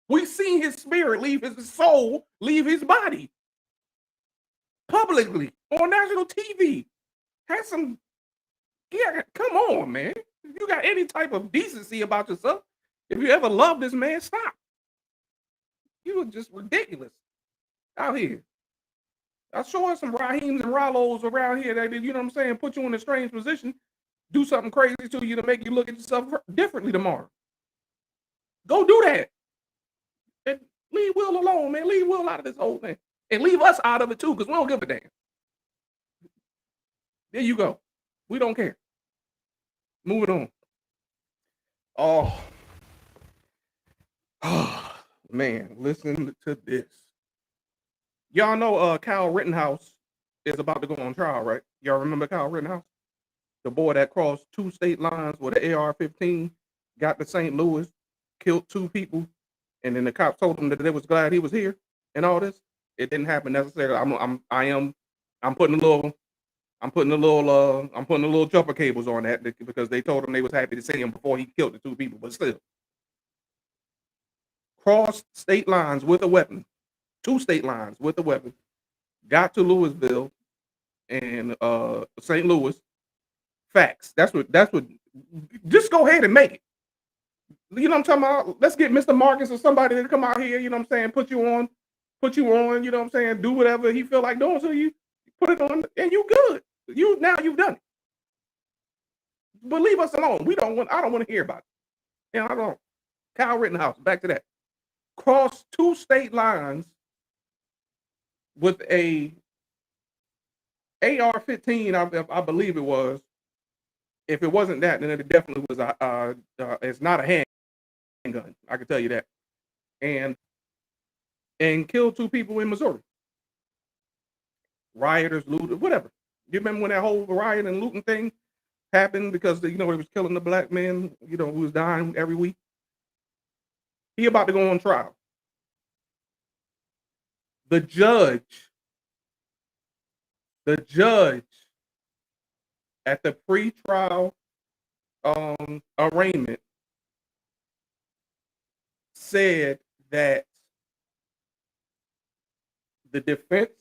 We've seen his spirit leave his soul, leave his body publicly on national TV. Had some, yeah, come on, man. If you got any type of decency about yourself, if you ever loved this man, stop. You were just ridiculous out here. I sure some Raheems and Rollos around here that, you know what I'm saying, put you in a strange position, do something crazy to you to make you look at yourself differently tomorrow. Go do that. And leave Will alone, man. Leave Will out of this whole thing. And leave us out of it too, because we don't give a damn. There you go. We don't care. Moving on. Oh, oh man, listen to this. Y'all know Kyle Rittenhouse is about to go on trial, right? Y'all remember Kyle Rittenhouse? The boy that crossed 2 state lines with an AR-15, got to St. Louis, killed 2 people, and then the cops told him that they was glad he was here and all this. It didn't happen necessarily. I'm putting a little jumper cables on that because they told him they was happy to see him before he killed the 2 people, but still. Crossed state lines with a weapon, 2 state lines with a weapon, got to Louisville and St. Louis. Facts. That's what just go ahead and make it. You know what I'm talking about? Let's get Mr. Marcus or somebody to come out here, you know what I'm saying, put you on, you know what I'm saying, do whatever he feel like doing to you, put it on, and you good. You've done it. But leave us alone. I don't want to hear about it. I don't. Kyle Rittenhouse, back to that. Crossed 2 state lines with a AR-15, I believe it was. If it wasn't that, then it definitely was it's not a handgun. I can tell you that. And killed 2 people in Missouri. Rioters, looters, whatever. You remember when that whole riot and looting thing happened because he was killing the black men, who was dying every week? He about to go on trial. The judge at the pre-trial arraignment said that the defense,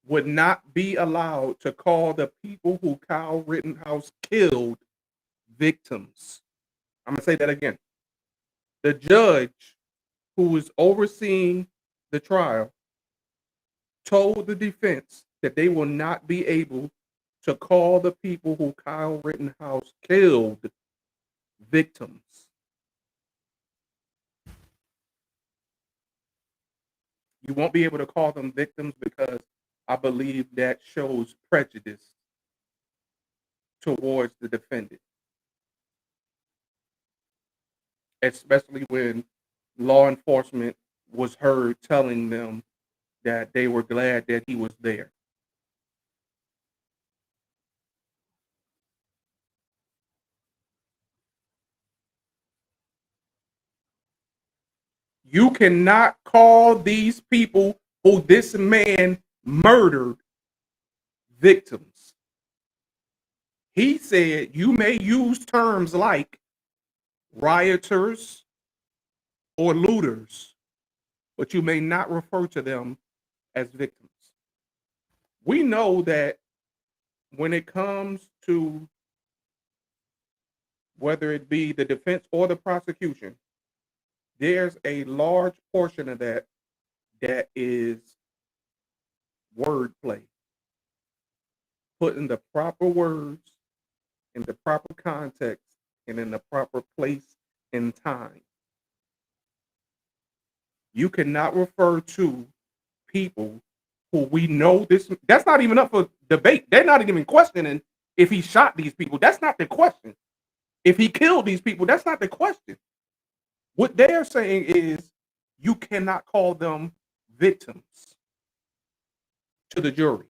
would not be allowed to call the people who Kyle Rittenhouse killed victims. I'm going to say that again. The judge who was overseeing the trial told the defense that they will not be able to call the people who Kyle Rittenhouse killed victims. You won't be able to call them victims because I believe that shows prejudice towards the defendant, especially when law enforcement was heard telling them that they were glad that he was there. You cannot call these people who this man murdered victims. He said you may use terms like rioters or looters, but you may not refer to them as victims. We know that when it comes to whether it be the defense or the prosecution, there's a large portion of that is wordplay. Putting the proper words in the proper context and in the proper place and time. You cannot refer to people who we know this. That's not even up for debate. They're not even questioning if he shot these people. That's not the question. If he killed these people, that's not the question. What they're saying is you cannot call them victims to the jury,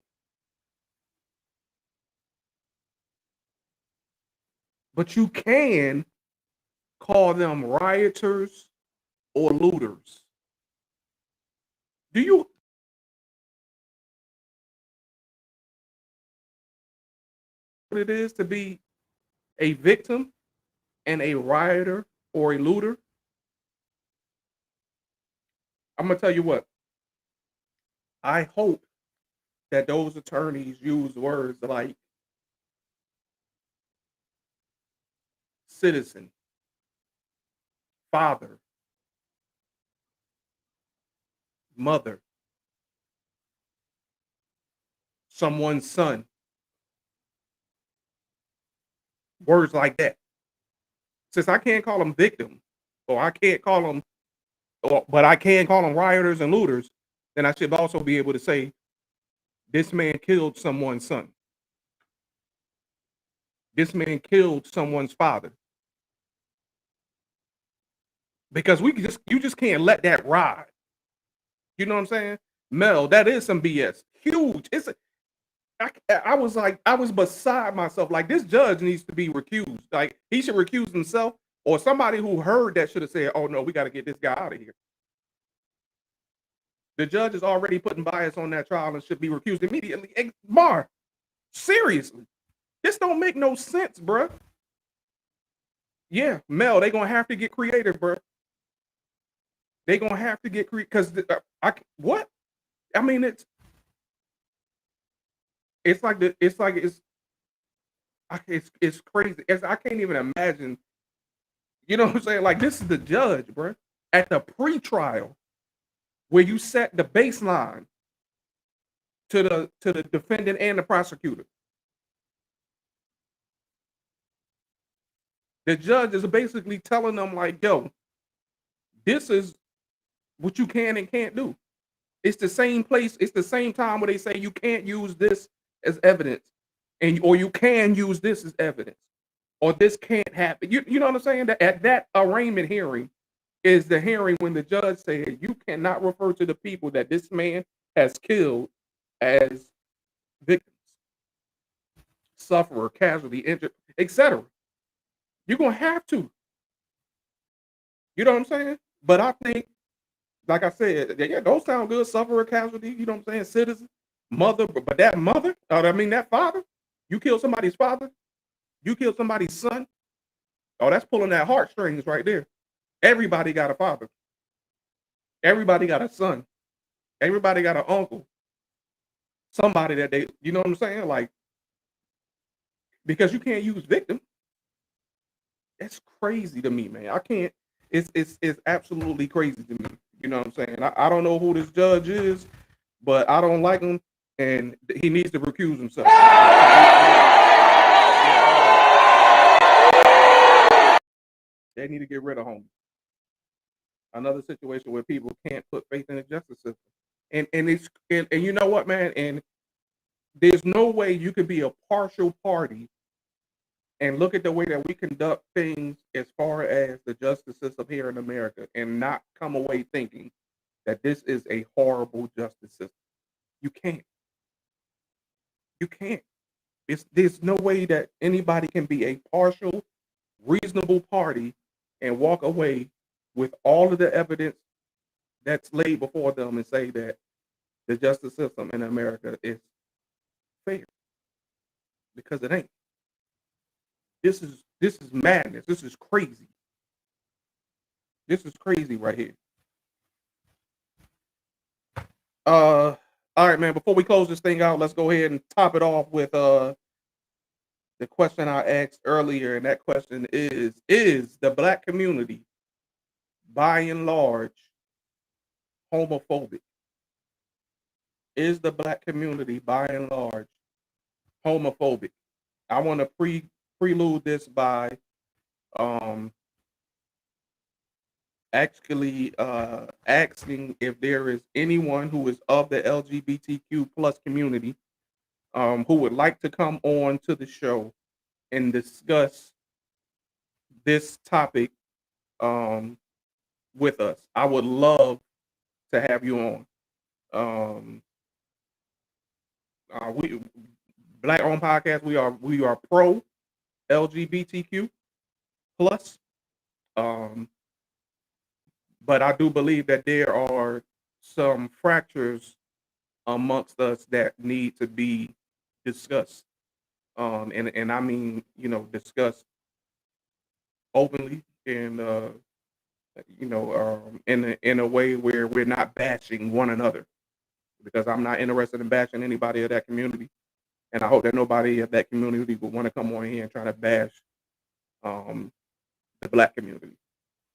but you can call them rioters or looters. Do you know what it is to be a victim and a rioter or a looter? I'm gonna tell you what. I hope that those attorneys use words like citizen, father, mother, someone's son, words like that. Since I can't call them victims, or I can't call them, but I can call them rioters and looters, then I should also be able to say this man killed someone's son. This man killed someone's father. Because you just can't let that ride. You know what I'm saying? Mel, that is some BS. Huge. I was like, I was beside myself. Like, this judge needs to be recused. Like, he should recuse himself, or somebody who heard that should have said, oh no, we got to get this guy out of here. The judge is already putting bias on that trial and should be recused immediately. Hey, Mar, seriously, this don't make no sense, bruh. Yeah, Mel, they gonna have to get creative, bruh. They gonna have to get creative because what? I mean, it's like it's crazy. I can't even imagine. You know what I'm saying? Like, this is the judge, bruh, at the pre-trial where you set the baseline to the defendant and the prosecutor. The judge is basically telling them like, yo, this is what you can and can't do. It's the same place, it's the same time where they say you can't use this as evidence, or you can use this as evidence, or this can't happen. You know what I'm saying? That at that arraignment hearing is the hearing when the judge said you cannot refer to the people that this man has killed as victims, sufferer, casualty, injured, etc. You're gonna have to. You know what I'm saying? But I think, like I said, yeah, those sound good. Sufferer, casualty. You know what I'm saying? Citizen, mother, but that mother, I mean that father. You kill somebody's father. You kill somebody's son. Oh, that's pulling that heartstrings right there. Everybody got a father. Everybody got a son. Everybody got an uncle. Somebody that they, you know what I'm saying? Like, because you can't use victim. That's crazy to me, man. I can't. It's absolutely crazy to me. You know what I'm saying? I don't know who this judge is, but I don't like him, and he needs to recuse himself. They need to get rid of him. Another situation where people can't put faith in the justice system, and you know what, man? And there's no way you could be a partial party and look at the way that we conduct things as far as the justice system here in America and not come away thinking that this is a horrible justice system. You can't. You can't. There's no way that anybody can be a partial, reasonable party and walk away with all of the evidence that's laid before them and say that the justice system in America is fair, because it ain't. This is madness. This is crazy. This is crazy right here. All right, man. Before we close this thing out, let's go ahead and top it off with the question I asked earlier, and that question is the black community by and large homophobic? Is the black community by and large homophobic? I want to prelude this by actually asking if there is anyone who is of the LGBTQ plus community who would like to come on to the show and discuss this topic um, with us. I would love to have you on. Um, we Black Owned Podcast. We are pro LGBTQ plus. Um, but I do believe that there are some fractures amongst us that need to be discussed. And I mean, discussed openly and in a way where we're not bashing one another, because I'm not interested in bashing anybody of that community, and I hope that nobody of that community would want to come on here and try to bash um, the black community.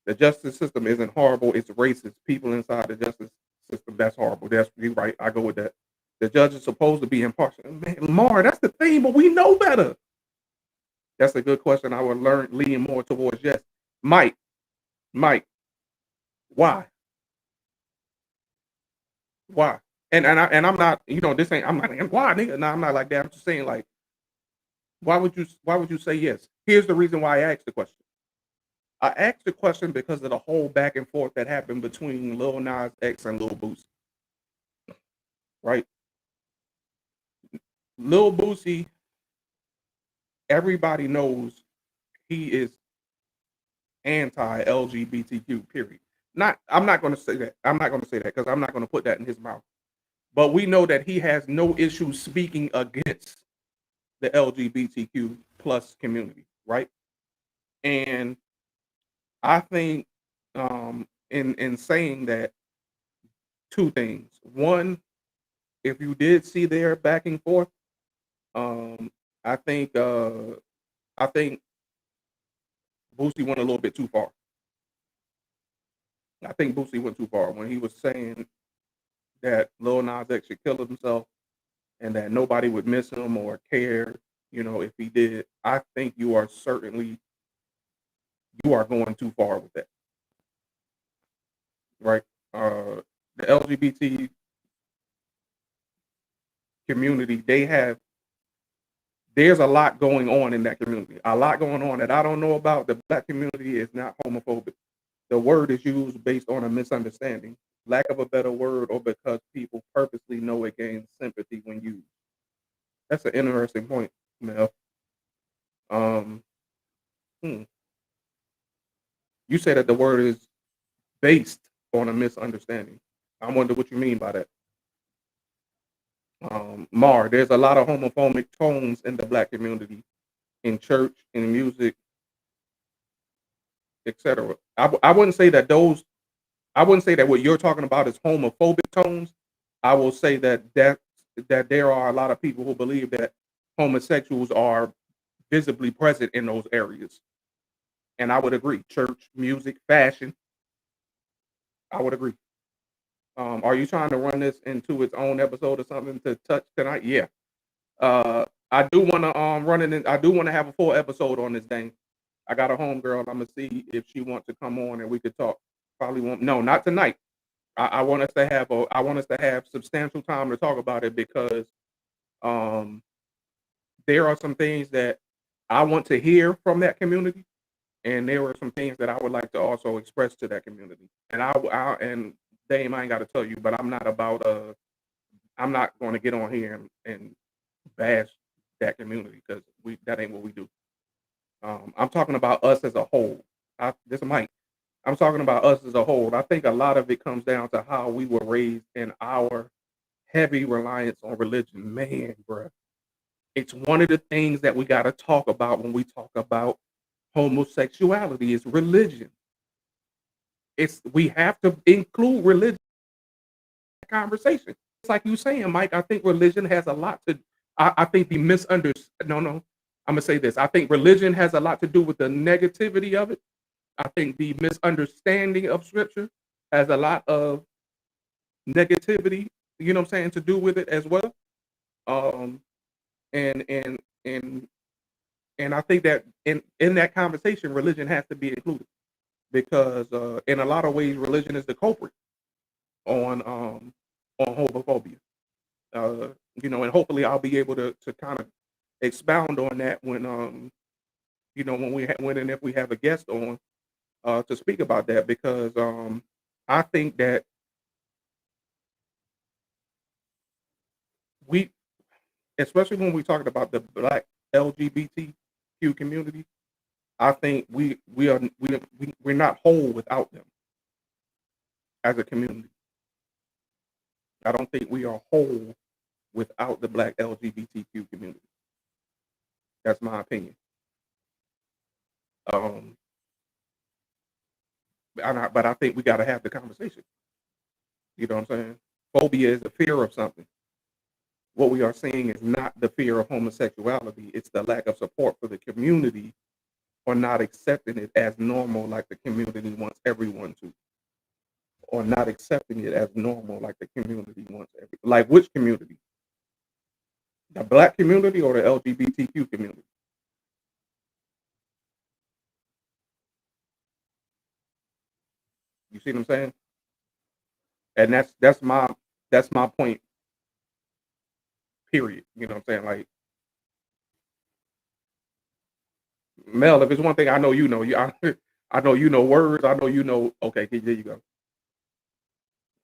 The justice system isn't horrible; it's racist. People inside the justice system, that's horrible. That's you right. I go with that. The judge is supposed to be impartial. Man, Lamar, that's the thing, but we know better. That's a good question. I would lean more towards yes. Mike, why? Why? And I'm not, this ain't I'm not why nigga. No, I'm not like that. I'm just saying like why would you say yes? Here's the reason why I asked the question. I asked the question because of the whole back and forth that happened between Lil Nas X and Lil Boosie, right? Lil Boosie, everybody knows he is anti-LGBTQ, period. I'm not gonna say that. I'm not gonna say that because I'm not gonna put that in his mouth. But we know that he has no issue speaking against the LGBTQ plus community, right? And I think in saying that, two things. One, if you did see their back and forth, um, I think I think Boosie went a little bit too far. I think Boosie went too far when he was saying that Lil Nas X should kill himself and that nobody would miss him or care, if he did. I think you are going too far with that, right? The LGBT community, there's a lot going on in that community. A lot going on that I don't know about. The black community is not homophobic. The word is used based on a misunderstanding, lack of a better word, or because people purposely know it gains sympathy when used. That's an interesting point, Mel. Um, hmm. You say that the word is based on a misunderstanding. I wonder what you mean by that. Mar, there's a lot of homophobic tones in the black community, in church, in music, etc. I wouldn't say that I wouldn't say that what you're talking about is homophobic tones. I will say that there are a lot of people who believe that homosexuals are visibly present in those areas, and I would agree. Church, music, fashion, I would agree. Are you trying to run this into its own episode or something to touch tonight? Yeah. I do want to run it. I do want to have a full episode on this thing. I got a homegirl. I'm gonna see if she wants to come on and we could talk. Probably won't. No, not tonight. I want us to have substantial time to talk about it because um, there are some things that I want to hear from that community, and there are some things that I would like to also express to that community. And and Dame, I ain't got to tell you, but I'm not going to get on here and bash that community because that ain't what we do. I'm talking about us as a whole. This mic. I'm talking about us as a whole. I think a lot of it comes down to how we were raised and our heavy reliance on religion. Man, bro, it's one of the things that we got to talk about when we talk about homosexuality is religion. We have to include religion in the conversation. It's like you saying, Mike. I think religion has a lot to. I think the misunderstanding. No. I'm gonna say this. I think religion has a lot to do with the negativity of it. I think the misunderstanding of scripture has a lot of negativity, what I'm saying, to do with it as well. Um, and and and and I think that in that conversation, religion has to be included. because in a lot of ways religion is the culprit on um on homophobia. Uh, and hopefully I'll be able to kind of expound on that when when and if we have a guest on to speak about that, because I think that we, especially when we talking about the Black LGBTQ community, I think we're not whole without them as a community. I don't think we are whole without the Black LGBTQ community. That's my opinion. Um, but I think we got to have the conversation. You know what I'm saying? Phobia is the fear of something. What we are seeing is not the fear of homosexuality; it's the lack of support for the community, or not accepting it as normal like the community wants everyone to, or not accepting it as normal like the community wants like which community? The Black community or the LGBTQ community? You see what I'm saying? And that's my point. Period. You know what I'm saying? Like, Mel, if it's one thing I know, I know you know words. I know you know. Okay, there you go.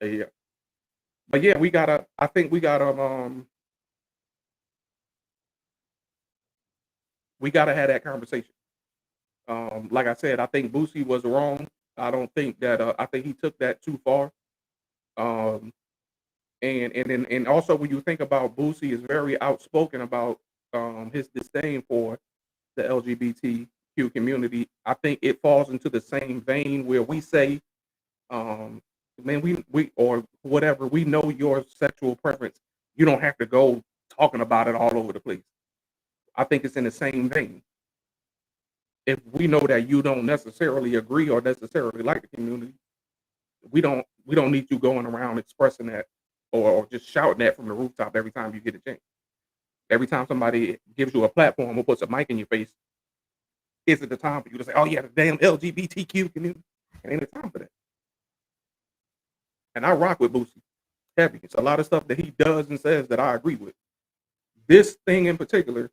Yeah. But yeah, we gotta. I think we gotta have that conversation. Like I said, I think Boosie was wrong. I don't think that. I think he took that too far. Um, and also when you think about Boosie is very outspoken about his disdain for the LGBTQ community. I think it falls into the same vein where we say, um, man, we or whatever, we know your sexual preference. You don't have to go talking about it all over the place. I think it's in the same vein. If we know that you don't necessarily agree or necessarily like the community, we don't need you going around expressing that, or just shouting that from the rooftop every time you get a chance. Every time somebody gives you a platform or puts a mic in your face, is it the time for you to say, "Oh yeah, the damn LGBTQ community"? It ain't the time for that. And I rock with Boosie heavy. It's a lot of stuff that he does and says that I agree with. This thing in particular,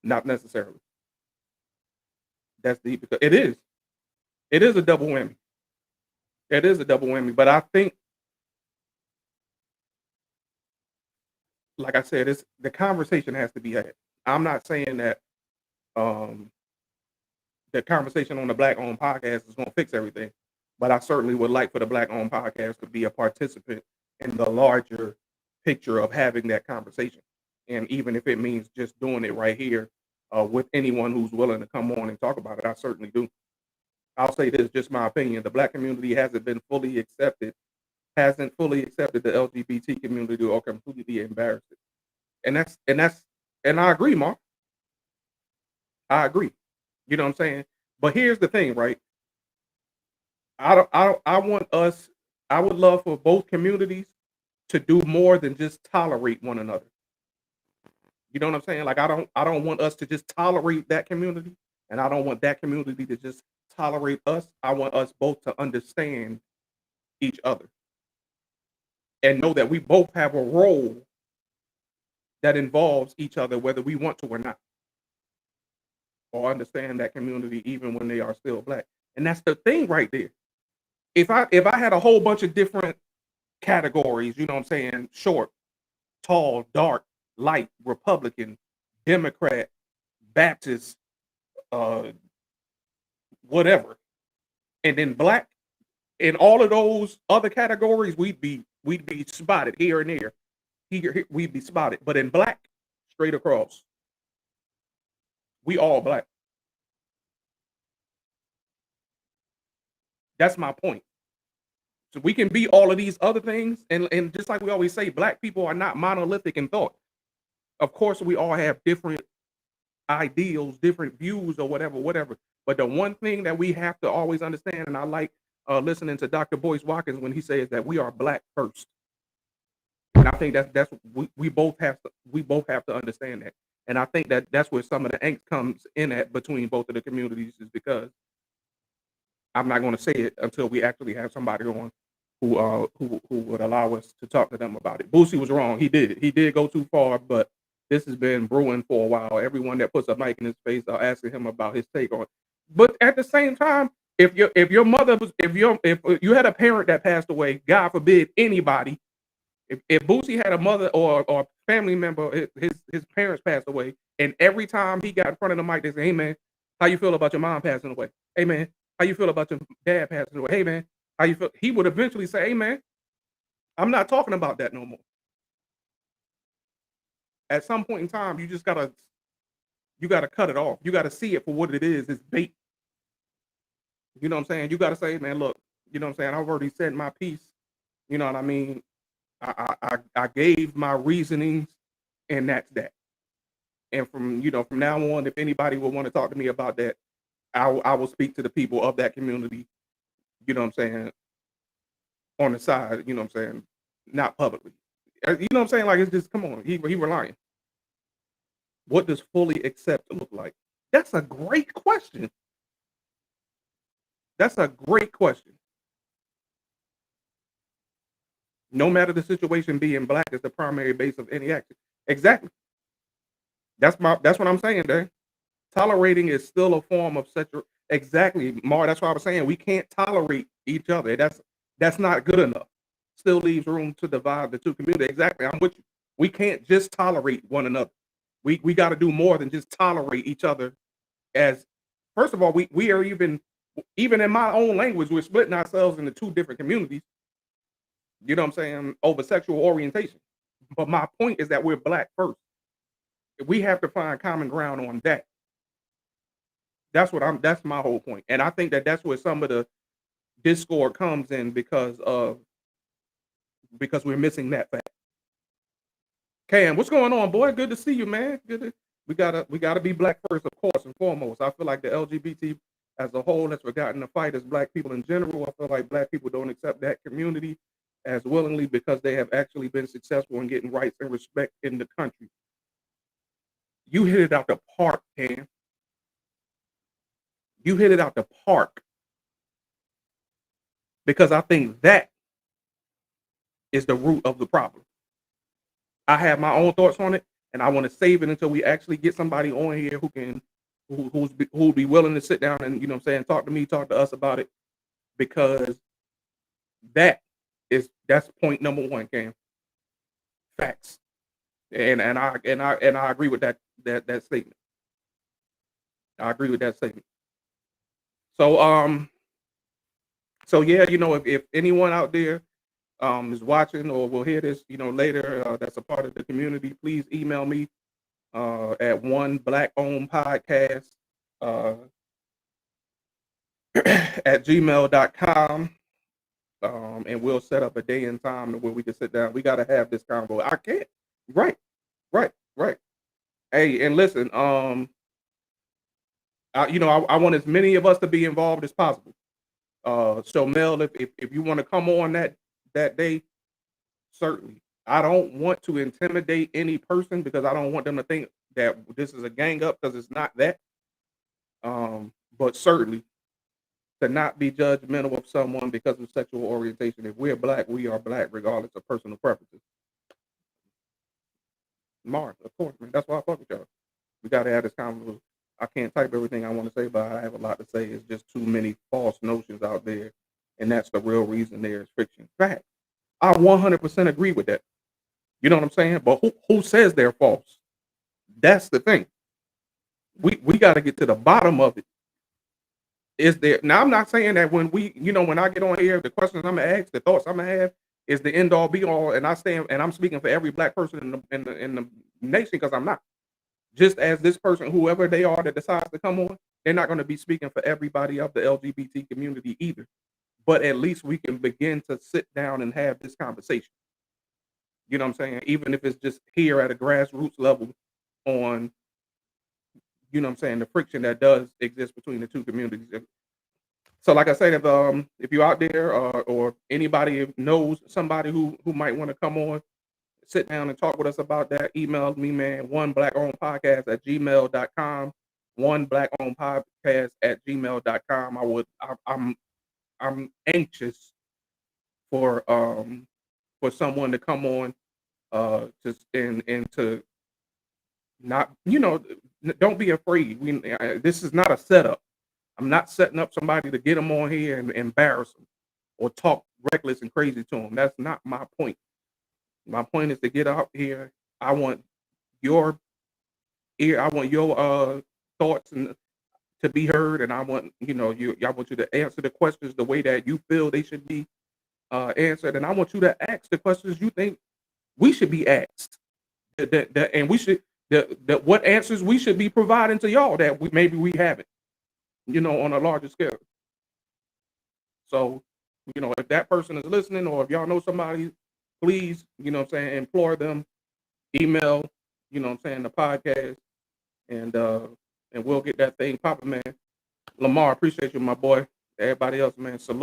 not necessarily. That's deep because it is. It is a double whammy. It is a double whammy. But I think, like I said, it's the conversation has to be had. I'm not saying that um the conversation on the Black owned podcast is gonna fix everything. But I certainly would like for the Black owned podcast to be a participant in the larger picture of having that conversation. And even if it means just doing it right here with anyone who's willing to come on and talk about it, I certainly do. I'll say this, just my opinion. The Black community hasn't fully accepted the LGBT community or completely embarrassed it. And I agree, Mark. I agree. You know what I'm saying? But here's the thing, right? I want us. I would love for both communities to do more than just tolerate one another. You know what I'm saying? Like I don't want us to just tolerate that community, and I don't want that community to just tolerate us. I want us both to understand each other and know that we both have a role that involves each other, whether we want to or not, or understand that community even when they are still Black. And that's the thing right there. If I had a whole bunch of different categories, you know what I'm saying, short, tall, dark, light, Republican, Democrat, Baptist, uh, whatever, and then Black, in all of those other categories, we'd be spotted here and there. Here we'd be spotted, but in Black, straight across, we all Black. That's my point. So we can be all of these other things, and just like we always say, Black people are not monolithic in thought. Of course, we all have different ideals, different views, or whatever. But the one thing that we have to always understand, and I like listening to Dr. Boyce Watkins when he says that we are Black first. And I think that's we both have to understand that. And I think that that's where some of the angst comes in at between both of the communities, is because I'm not going to say it until we actually have somebody on who would allow us to talk to them about it. Boosie was wrong. He did go too far, but this has been brewing for a while. Everyone that puts a mic in his face are asking him about his take on it. But at the same time, if your mother was if you had a parent that passed away, God forbid anybody, if Boosie had a mother or family member, his parents passed away, and every time he got in front of the mic, they say, "Hey man, how you feel about your mom passing away? Hey man, how you feel about your dad passing away? Hey man, how you feel?" He would eventually say, "Hey man, I'm not talking about that no more." At some point in time, you gotta cut it off. You gotta see it for what it is. It's bait. You know what I'm saying? You gotta say, man, look, you know what I'm saying? I've already said my piece. You know what I mean? I gave my reasonings, and that's that. And from now on, if anybody will want to talk to me about that, I will speak to the people of that community. You know what I'm saying? On the side, you know what I'm saying? Not publicly. You know what I'm saying? Like it's just come on. He lying. What does fully accept look like? That's a great question. That's a great question. No matter the situation, being black is the primary base of any action. Exactly. That's what I'm saying, there. Tolerating is still a form of sexual. Exactly, Mar. That's what I was saying. We can't tolerate each other. That's not good enough. Still leaves room to divide the two communities. Exactly. I'm with you. We can't just tolerate one another. We got to do more than just tolerate each other. As first of all, we are even in my own language, we're splitting ourselves into two different communities. You know what I'm saying? Over sexual orientation. But my point is that we're black first. We have to find common ground on that. That's my whole point. And I think that that's where some of the discord comes in because we're missing that fact. Cam, what's going on, boy? Good to see you, man. We gotta be black first, of course and foremost. I feel like the LGBT as a whole has forgotten the fight as black people in general. I feel like black people don't accept that community as willingly because they have actually been successful in getting rights and respect in the country. You hit it out the park, Cam. You hit it out the park because I think that is the root of the problem. I have my own thoughts on it, and I want to save it until we actually get somebody on here who'll be willing to sit down and talk to me, talk to us about it, because that that's point number one, Cam. Facts, and I agree with that statement. I agree with that statement. So yeah, if anyone out there is watching or will hear this, later, that's a part of the community, please email me at one black owned podcast at gmail.com. And we'll set up a day and time where we can sit down. We got to have this convo. I can't. Right, right. Hey, and listen, I want as many of us to be involved as possible. So Mel, if you want to come on that day, certainly. I don't want to intimidate any person because I don't want them to think that this is a gang up, because it's not that. But certainly to not be judgmental of someone because of sexual orientation. If we're black, we are black, regardless of personal preferences. Mars, of course, man. That's why I fuck with y'all. We gotta have this conversation. I can't type everything I want to say, but I have a lot to say. It's just too many false notions out there, and that's the real reason there is friction. Fact. I 100% agree with that. You know what I'm saying? But who says they're false? That's the thing. We got to get to the bottom of it. Is there now? I'm not saying that when I get on here, the questions I'm gonna ask, the thoughts I'm gonna have, is the end all be all, and I'm speaking for every black person in the nation, because I'm not. Just as this person, whoever they are that decides to come on, they're not going to be speaking for everybody of the LGBT community either. But at least we can begin to sit down and have this conversation. You know what I'm saying? Even if it's just here at a grassroots level on, what I'm saying, the friction that does exist between the two communities. So like I said, if you're out there, or anybody knows somebody who might want to come on, sit down and talk with us about that, email me, man, one black owned podcast at gmail.com, one black owned podcast at gmail.com. I'm I'm anxious for someone to come on and to not, don't be afraid. This is not a setup. I'm not setting up somebody to get them on here and embarrass them or talk reckless and crazy to them. That's not my point. My point is to get out here. I want your ear. I want your thoughts and to be heard, and I want I want you to answer the questions the way that you feel they should be answered, and I want you to ask the questions you think we should be asked. And we should that what answers we should be providing to y'all that maybe we haven't, on a larger scale. So, if that person is listening, or if y'all know somebody, please, implore them, email, the podcast, and we'll get that thing popping, man. Lamar, appreciate you, my boy. Everybody else, man, salute.